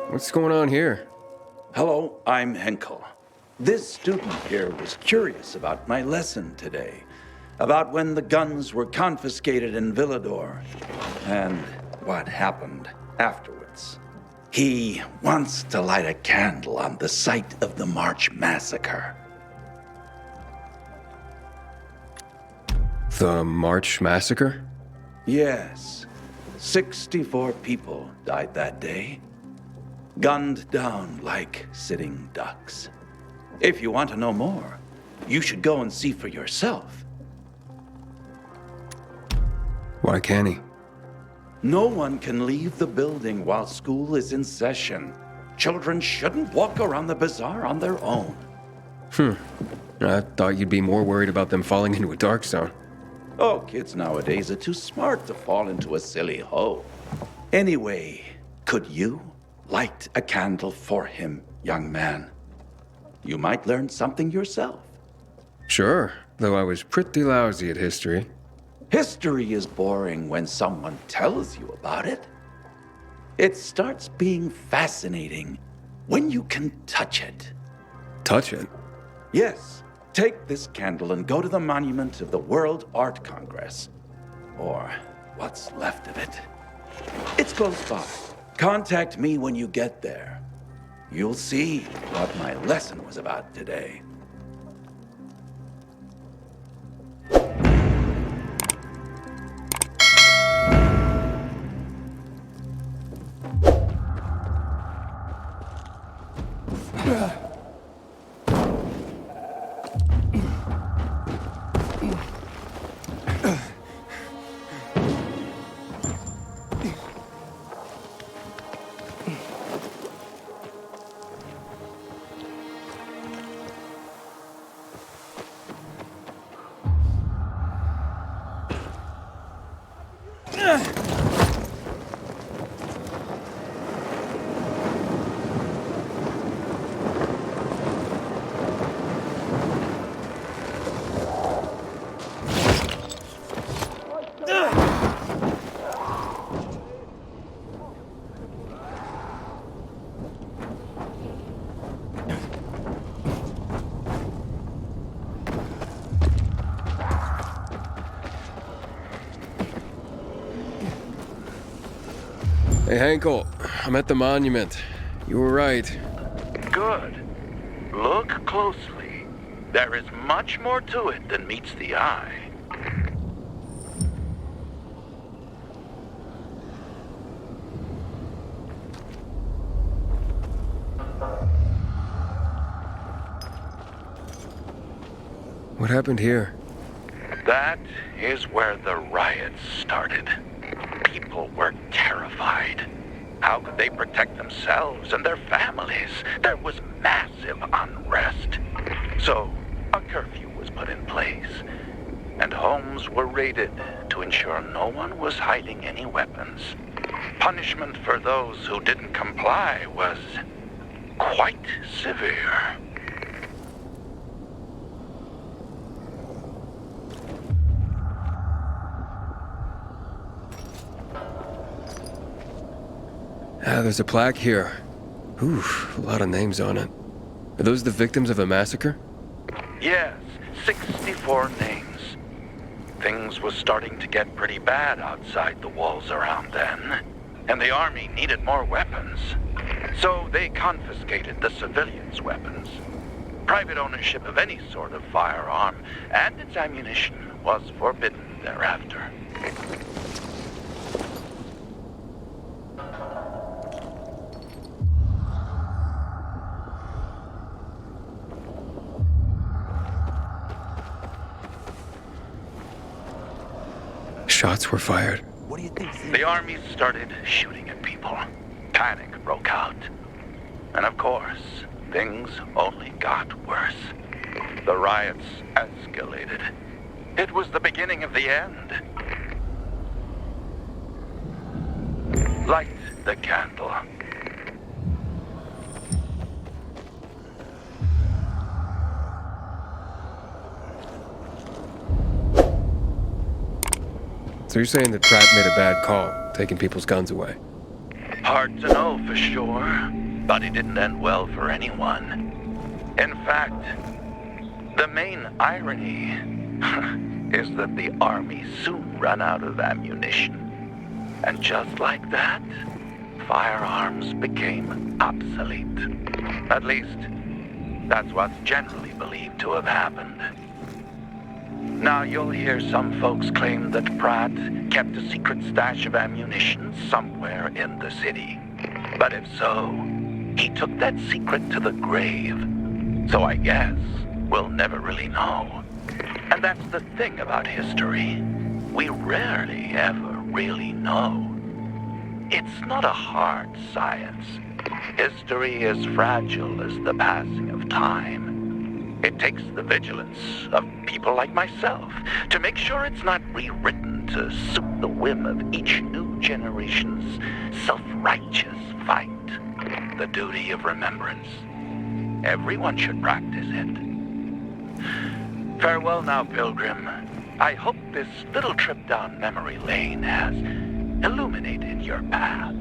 What's going on here? Hello, I'm Henkel. This student here was curious about my lesson today, about when the guns were confiscated in Villedor, and what happened afterwards. He wants to light a candle on the site of the March Massacre. The March Massacre? Yes, 64 people died that day. Gunned down like sitting ducks. If you want to know more, you should go and see for yourself. Why can't he? No one can leave the building while school is in session. Children shouldn't walk around the bazaar on their own. I thought you'd be more worried about them falling into a dark zone. Oh, kids nowadays are too smart to fall into a silly hole. Anyway, could you light a candle for him, young man? You might learn something yourself. Sure, though I was pretty lousy at history. History is boring when someone tells you about it. It starts being fascinating when you can touch it. Touch it? Yes, take this candle and go to the monument of the World Art Congress. Or what's left of it. It's close by. Contact me when you get there. You'll see what my lesson was about today. Hey, Henkel, I'm at the monument. You were right. Good. Look closely. There is much more to it than meets the eye. What happened here? That is where the riots started. People were terrified. How could they protect themselves and their families? There was massive unrest. So, a curfew was put in place, and homes were raided to ensure no one was hiding any weapons. Punishment for those who didn't comply was quite severe. There's a plaque here. Oof, a lot of names on it. Are those the victims of a massacre? Yes, 64 names. Things was starting to get pretty bad outside the walls around then, and the army needed more weapons. So they confiscated the civilians' weapons. Private ownership of any sort of firearm and its ammunition was forbidden thereafter. Shots were fired. What do you think? The army started shooting at people. Panic broke out. And of course, things only got worse. The riots escalated. It was the beginning of the end. Light the candle. So you're saying that Pratt made a bad call, taking people's guns away? Hard to know for sure. But it didn't end well for anyone. In fact, the main irony is that the army soon ran out of ammunition. And just like that, firearms became obsolete. At least, that's what's generally believed to have happened. Now, you'll hear some folks claim that Pratt kept a secret stash of ammunition somewhere in the city. But if so, he took that secret to the grave. So I guess we'll never really know. And that's the thing about history. We rarely ever really know. It's not a hard science. History is fragile as the passing of time. It takes the vigilance of people like myself to make sure it's not rewritten to suit the whim of each new generation's self-righteous fight. The duty of remembrance. Everyone should practice it. Farewell now, Pilgrim. I hope this little trip down memory lane has illuminated your path.